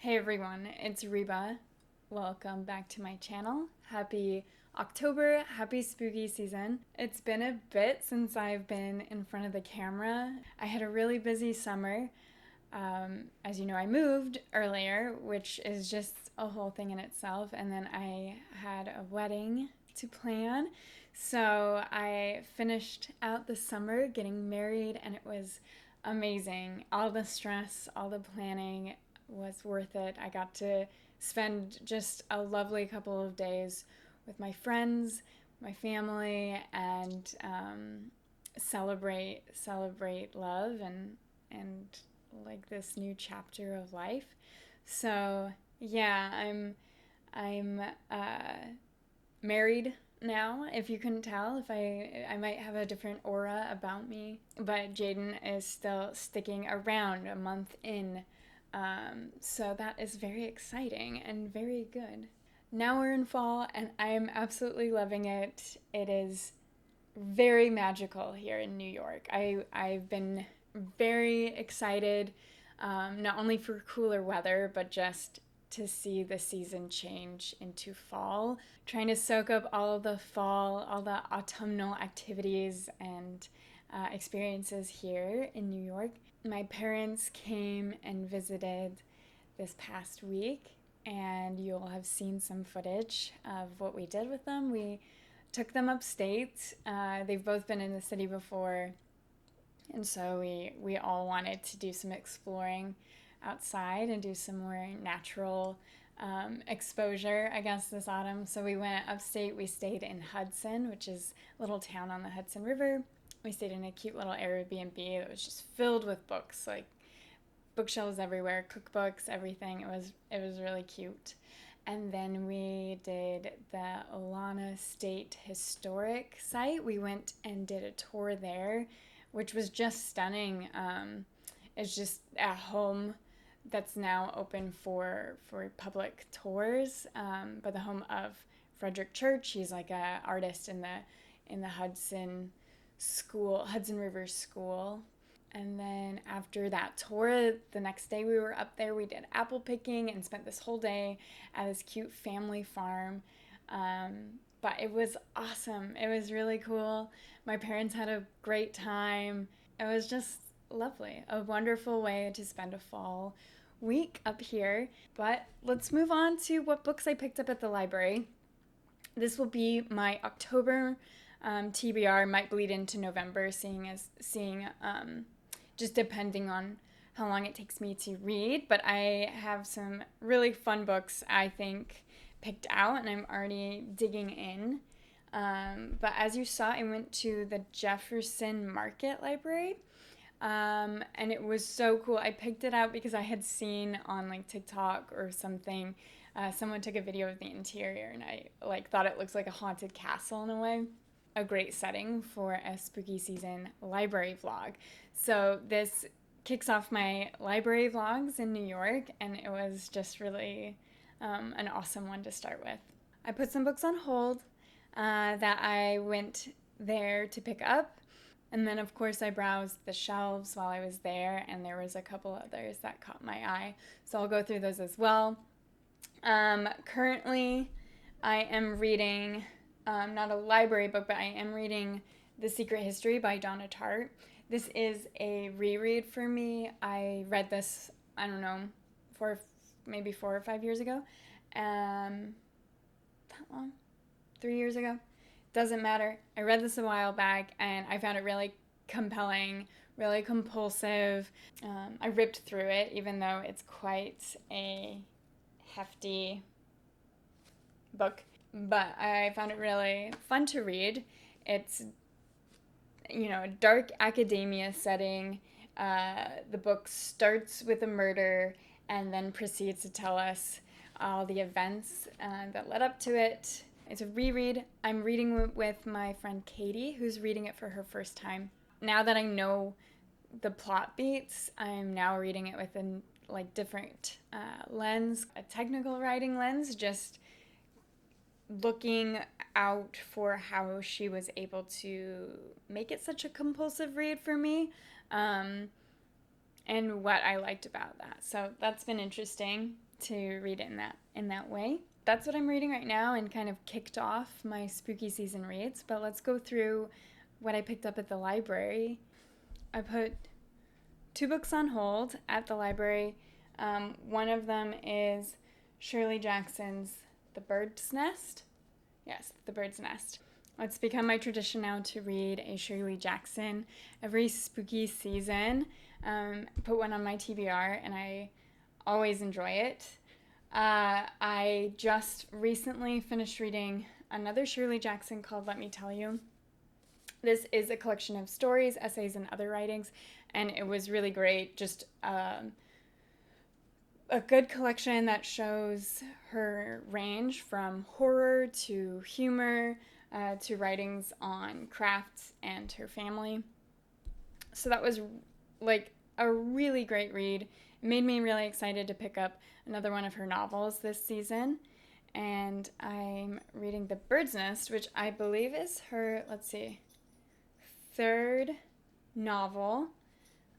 Hey everyone, it's Reba. Welcome back to my channel. Happy October, happy spooky season. It's been a bit since I've been in front of the camera. I had a really busy summer. As you know, I moved earlier, which is just a whole thing in itself, and then I had a wedding to plan. So I finished out the summer getting married, and it was amazing. All the stress, all the planning was worth it. I got to spend just a lovely couple of days with my friends, my family, and celebrate love and like this new chapter of life. So yeah, I'm married now. If you couldn't tell, if I might have a different aura about me, but Jaden is still sticking around a month in. So that is very exciting and very good. Now we're in fall and I am absolutely loving it. It is very magical here in New York. I've been very excited, not only for cooler weather, but just to see the season change into fall. Trying to soak up all of the fall, all the autumnal activities and experiences here in New York. My parents came and visited this past week, and you'll have seen some footage of what we did with them. We took them upstate. They've both been in the city before, and so we all wanted to do some exploring outside and do some more natural exposure, I guess, this autumn. So we went upstate. We stayed in Hudson, which is a little town on the Hudson River. We stayed in a cute little Airbnb that was just filled with books, like bookshelves everywhere, cookbooks, everything. It was really cute. And then we did the Olana State Historic Site. We went and did a tour there, which was just stunning. It's just a home that's now open for public tours, but the home of Frederick Church. He's like an artist in the Hudson River School. And then after that tour, the next day we were up there, we did apple picking and spent this whole day at this cute family farm. But it was awesome. It was really cool. My parents had a great time. It was just lovely. A wonderful way to spend a fall week up here. But let's move on to what books I picked up at the library. This will be my October TBR, might bleed into November, seeing just depending on how long it takes me to read. But I have some really fun books, I think, picked out, and I'm already digging in. But as you saw, I went to the Jefferson Market Library, and it was so cool. I picked it out because I had seen on like TikTok or something, someone took a video of the interior, and I thought it looks like a haunted castle in a way. A great setting for a spooky season library vlog. So this kicks off my library vlogs in New York, and it was just really an awesome one to start with. I put some books on hold that I went there to pick up, and then of course I browsed the shelves while I was there, and there was a couple others that caught my eye, so I'll go through those as well. Currently I am reading not a library book, but I am reading The Secret History by Donna Tartt. This is a reread for me. I read this, I don't know, maybe 4 or 5 years ago. That long? 3 years ago? Doesn't matter. I read this a while back, and I found it really compelling, really compulsive. I ripped through it, even though it's quite a hefty book. But I found it really fun to read. It's, a dark academia setting. The book starts with a murder and then proceeds to tell us all the events that led up to it. It's a reread. I'm reading with my friend Katie, who's reading it for her first time. Now that I know the plot beats, I'm now reading it with a different lens, a technical writing lens, just looking out for how she was able to make it such a compulsive read for me, and what I liked about that. So that's been interesting to read it in that way. That's what I'm reading right now, and kind of kicked off my spooky season reads. But let's go through what I picked up at the library. I put 2 books on hold at the library. One of them is Shirley Jackson's The Bird's Nest. Yes, The Bird's Nest. It's become my tradition now to read a Shirley Jackson every spooky season. Put one on my TBR, and I always enjoy it. I just recently finished reading another Shirley Jackson called Let Me Tell You. This is a collection of stories, essays, and other writings, and it was really great. Just a good collection that shows her range from horror to humor, to writings on crafts and her family. So that was like a really great read. It made me really excited to pick up another one of her novels this season. And I'm reading The Bird's Nest, which I believe is her, third novel.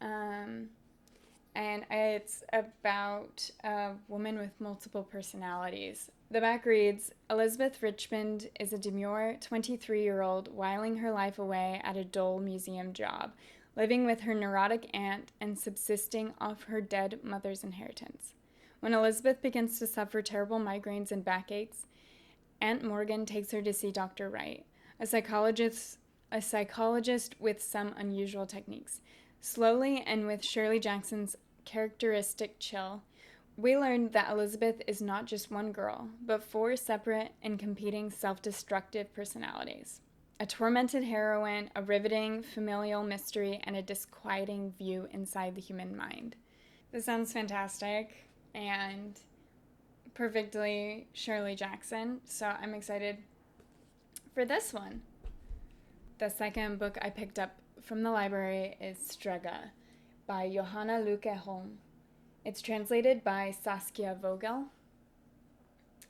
And it's about a woman with multiple personalities. The back reads, Elizabeth Richmond is a demure 23-year-old whiling her life away at a dull museum job, living with her neurotic aunt and subsisting off her dead mother's inheritance. When Elizabeth begins to suffer terrible migraines and backaches, Aunt Morgan takes her to see Dr. Wright, a psychologist with some unusual techniques. Slowly, and with Shirley Jackson's characteristic chill, we learn that Elizabeth is not just one girl, but 4 separate and competing self-destructive personalities. A tormented heroine, a riveting familial mystery, and a disquieting view inside the human mind. This sounds fantastic and perfectly Shirley Jackson, so I'm excited for this one. The second book I picked up from the library is Strega by Johanne Lykke Holm. It's translated by Saskia Vogel,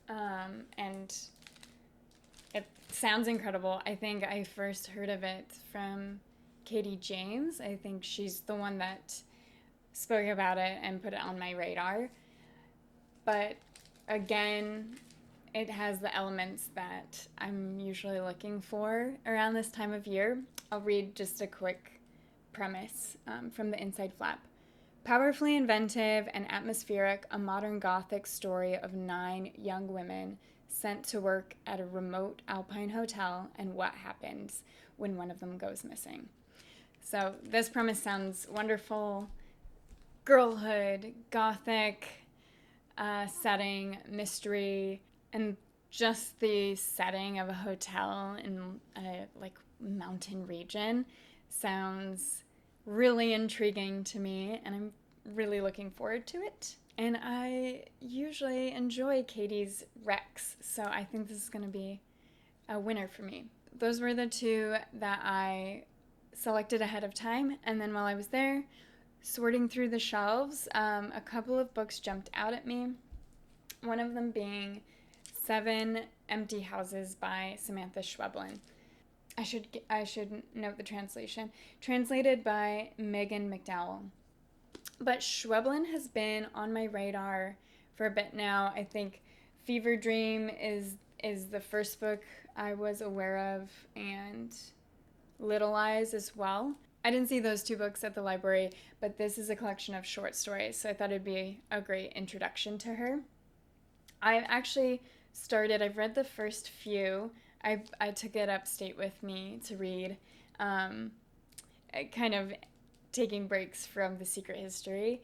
and it sounds incredible. I think I first heard of it from Katie James. I think she's the one that spoke about it and put it on my radar. But again, it has the elements that I'm usually looking for around this time of year. I'll read just a quick premise from the inside flap. Powerfully inventive and atmospheric, a modern Gothic story of 9 young women sent to work at a remote alpine hotel and what happens when one of them goes missing. So this premise sounds wonderful. Girlhood, Gothic setting, mystery, and just the setting of a hotel in a mountain region sounds really intriguing to me, and I'm really looking forward to it. And I usually enjoy Katie's recs, so I think this is going to be a winner for me. Those were the 2 that I selected ahead of time, and then while I was there sorting through the shelves, a couple of books jumped out at me, one of them being 7 Empty Houses by Samantha Schweblin. I should note the translation. Translated by Megan McDowell. But Schweblin has been on my radar for a bit now. I think Fever Dream is the first book I was aware of, and Little Eyes as well. I didn't see those 2 books at the library, but this is a collection of short stories, so I thought it'd be a great introduction to her. I've read the first few. I took it upstate with me to read, kind of taking breaks from The Secret History,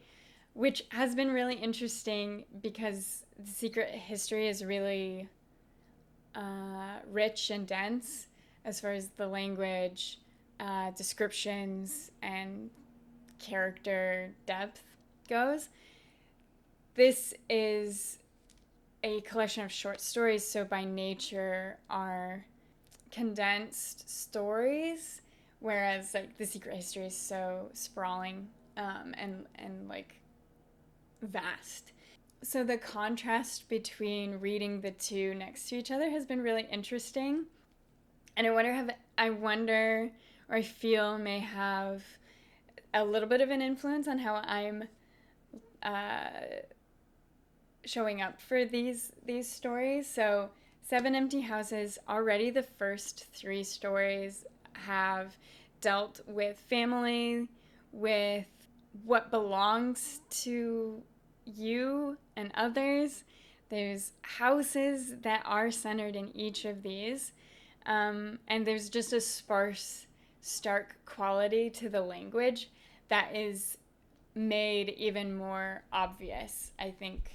which has been really interesting because The Secret History is really rich and dense as far as the language, descriptions, and character depth goes. This is a collection of short stories, so by nature are condensed stories, whereas The Secret History is so sprawling and vast. So the contrast between reading the 2 next to each other has been really interesting, and I wonder or I feel may have a little bit of an influence on how I'm showing up for these stories. So 7 Empty Houses, already the first 3 stories have dealt with family, with what belongs to you and others. There's houses that are centered in each of these, and there's just a sparse, stark quality to the language that is made even more obvious, I think,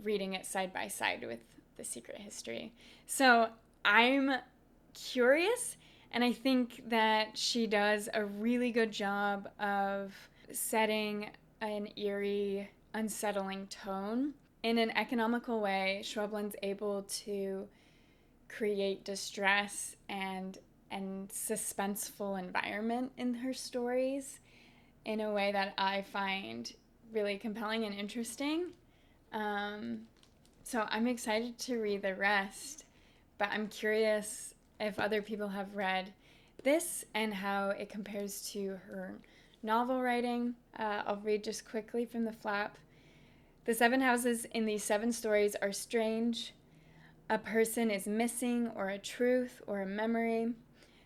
reading it side by side with The Secret History. So I'm curious, and I think that she does a really good job of setting an eerie, unsettling tone in an economical way. Schweblin's able to create distress and suspenseful environment in her stories in a way that I find really compelling and interesting. So I'm excited to read the rest, but I'm curious if other people have read this and how it compares to her novel writing. I'll read just quickly from the flap. The 7 houses in these 7 stories are strange. A person is missing, or a truth, or a memory.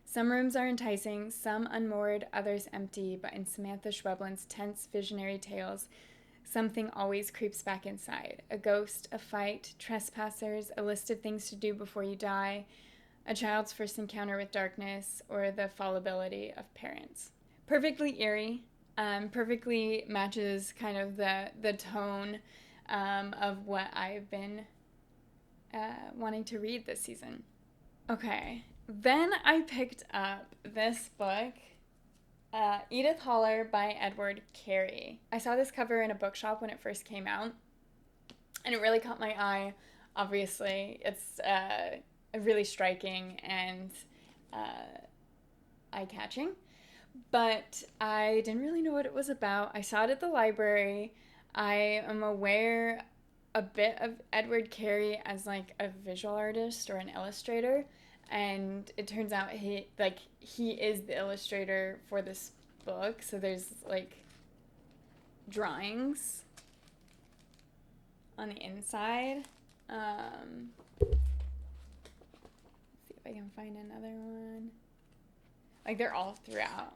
Some rooms are enticing, some unmoored, others empty, but in Samantha Schweblin's tense visionary tales, something always creeps back inside. A ghost, a fight, trespassers, a list of things to do before you die, a child's first encounter with darkness, or the fallibility of parents. Perfectly eerie, perfectly matches kind of the tone of what I've been wanting to read this season. Okay, then I picked up this book, Edith Holler by Edward Carey. I saw this cover in a bookshop when it first came out, and it really caught my eye. Obviously, it's really striking and eye-catching, but I didn't really know what it was about. I saw it at the library. I am aware a bit of Edward Carey as like a visual artist or an illustrator, and it turns out he is the illustrator for this book. So there's like drawings on the inside. Let's see if I can find another one. Like they're all throughout.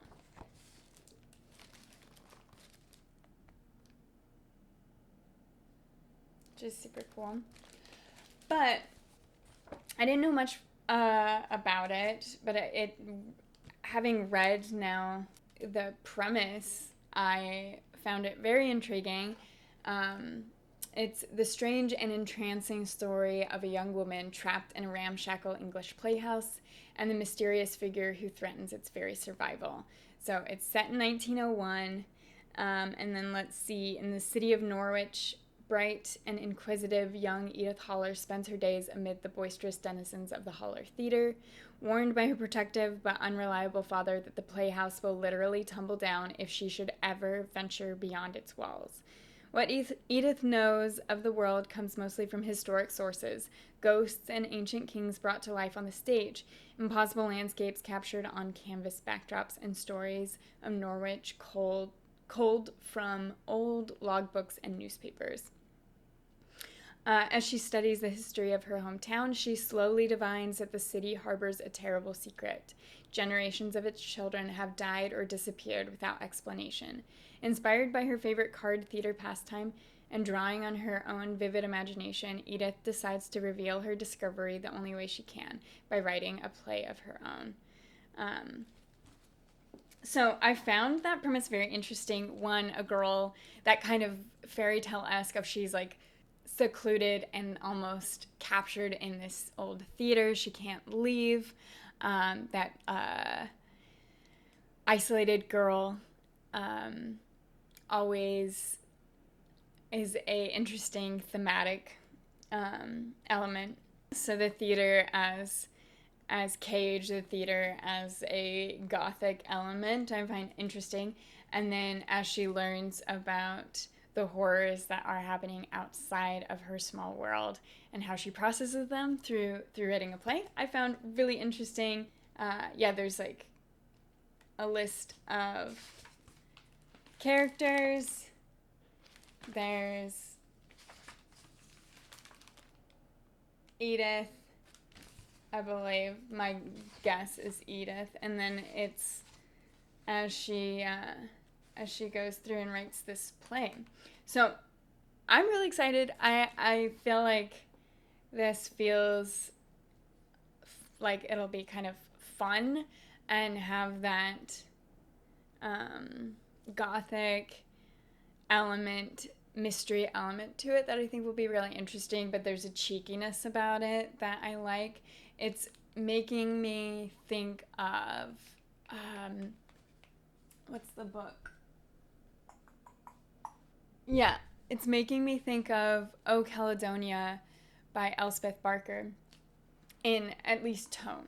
Which is super cool. But I didn't know much about it, but it having read now the premise, I found it very intriguing. It's the strange and entrancing story of a young woman trapped in a ramshackle English playhouse and the mysterious figure who threatens its very survival. So it's set in 1901, and then let's see, in the city of Norwich, bright and inquisitive young Edith Holler spends her days amid the boisterous denizens of the Holler Theater, warned by her protective but unreliable father that the playhouse will literally tumble down if she should ever venture beyond its walls. What Edith knows of the world comes mostly from historic sources, ghosts and ancient kings brought to life on the stage, impossible landscapes captured on canvas backdrops, and stories of Norwich culled from old logbooks and newspapers. As she studies the history of her hometown, she slowly divines that the city harbors a terrible secret. Generations of its children have died or disappeared without explanation. Inspired by her favorite card theater pastime and drawing on her own vivid imagination, Edith decides to reveal her discovery the only way she can, by writing a play of her own. So I found that premise very interesting. One, a girl, that kind of fairy tale-esque of she's like secluded and almost captured in this old theater. She can't leave. That isolated girl always is a interesting thematic element. So the theater as cage, the theater as a gothic element, I find interesting. And then as she learns about the horrors that are happening outside of her small world and how she processes them through writing a play, I found really interesting. There's like a list of characters. There's Edith, I believe. My guess is Edith. And then it's as she goes through and writes this play. So I'm really excited. I feel like this feels like it'll be kind of fun and have that gothic element, mystery element to it that I think will be really interesting, but there's a cheekiness about it that I like. It's making me think of what's the book? Yeah, it's making me think of Oh Caledonia by Elspeth Barker. in at least tone.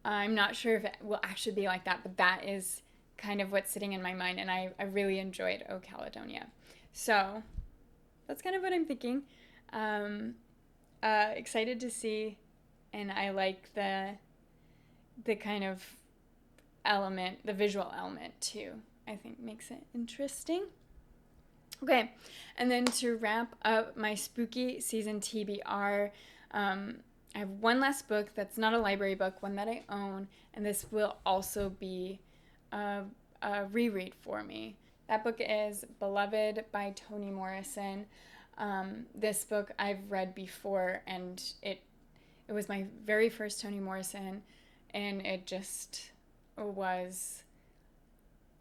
I'm not sure if it will actually be like that, but that is kind of what's sitting in my mind, and I really enjoyed O Caledonia. So that's kind of what I'm thinking. Excited to see, and I like the kind of element, the visual element too. I think makes it interesting. Okay, and then to wrap up my spooky season TBR, I have one last book that's not a library book, one that I own, and this will also be a reread for me. That book is Beloved by Toni Morrison. This book I've read before, and it was my very first Toni Morrison, and it just was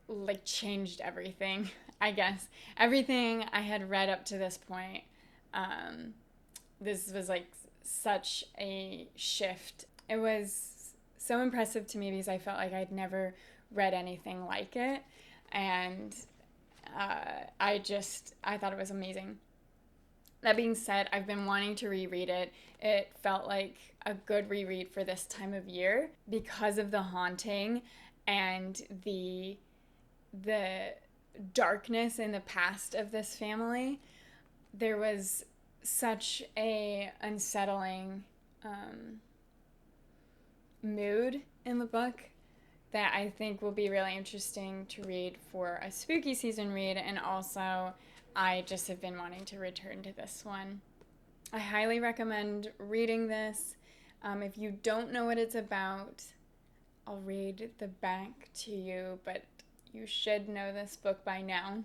like changed everything, I guess. Everything I had read up to this point, this was like such a shift. It was so impressive to me because I felt like I'd never read anything like it, and I thought it was amazing. That being said, I've been wanting to reread it. It felt like a good reread for this time of year because of the haunting and the darkness in the past of this family. There was such a unsettling mood in the book that I think will be really interesting to read for a spooky season read, and also I just have been wanting to return to this one. I highly recommend reading this. If you don't know what it's about, I'll read the back to you, but you should know this book by now.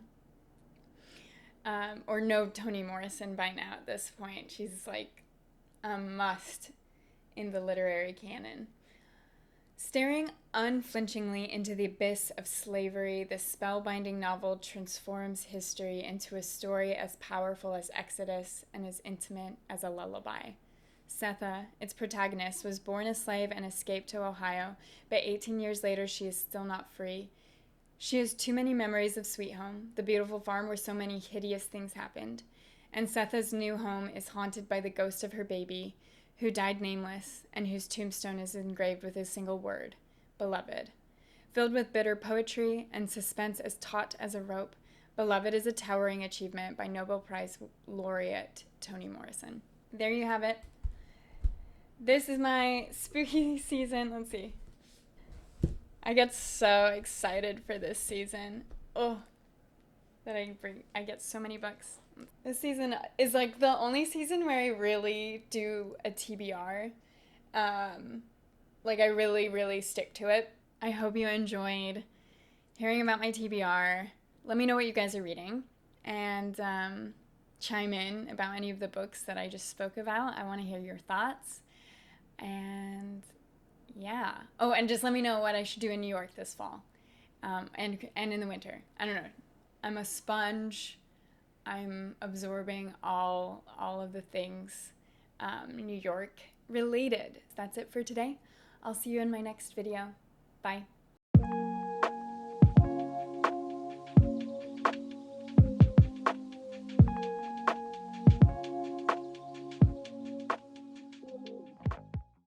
Or know Toni Morrison by now at this point. She's like a must in the literary canon. Staring unflinchingly into the abyss of slavery, this spellbinding novel transforms history into a story as powerful as Exodus and as intimate as a lullaby. Setha, its protagonist, was born a slave and escaped to Ohio, but 18 years later she is still not free. She has too many memories of Sweet Home, the beautiful farm where so many hideous things happened. And Setha's new home is haunted by the ghost of her baby, who died nameless, and whose tombstone is engraved with a single word, Beloved. Filled with bitter poetry and suspense as taut as a rope, Beloved is a towering achievement by Nobel Prize laureate Toni Morrison. There you have it. This is my spooky season. Let's see. I get so excited for this season. Oh, that I get so many books. This season is like the only season where I really do a TBR. Like I really, really stick to it. I hope you enjoyed hearing about my TBR. Let me know what you guys are reading, and chime in about any of the books that I just spoke about. I want to hear your thoughts. And yeah. Oh, and just let me know what I should do in New York this fall, and in the winter. I don't know. I'm a sponge. I'm absorbing all of the things New York related. That's it for today. I'll see you in my next video. Bye.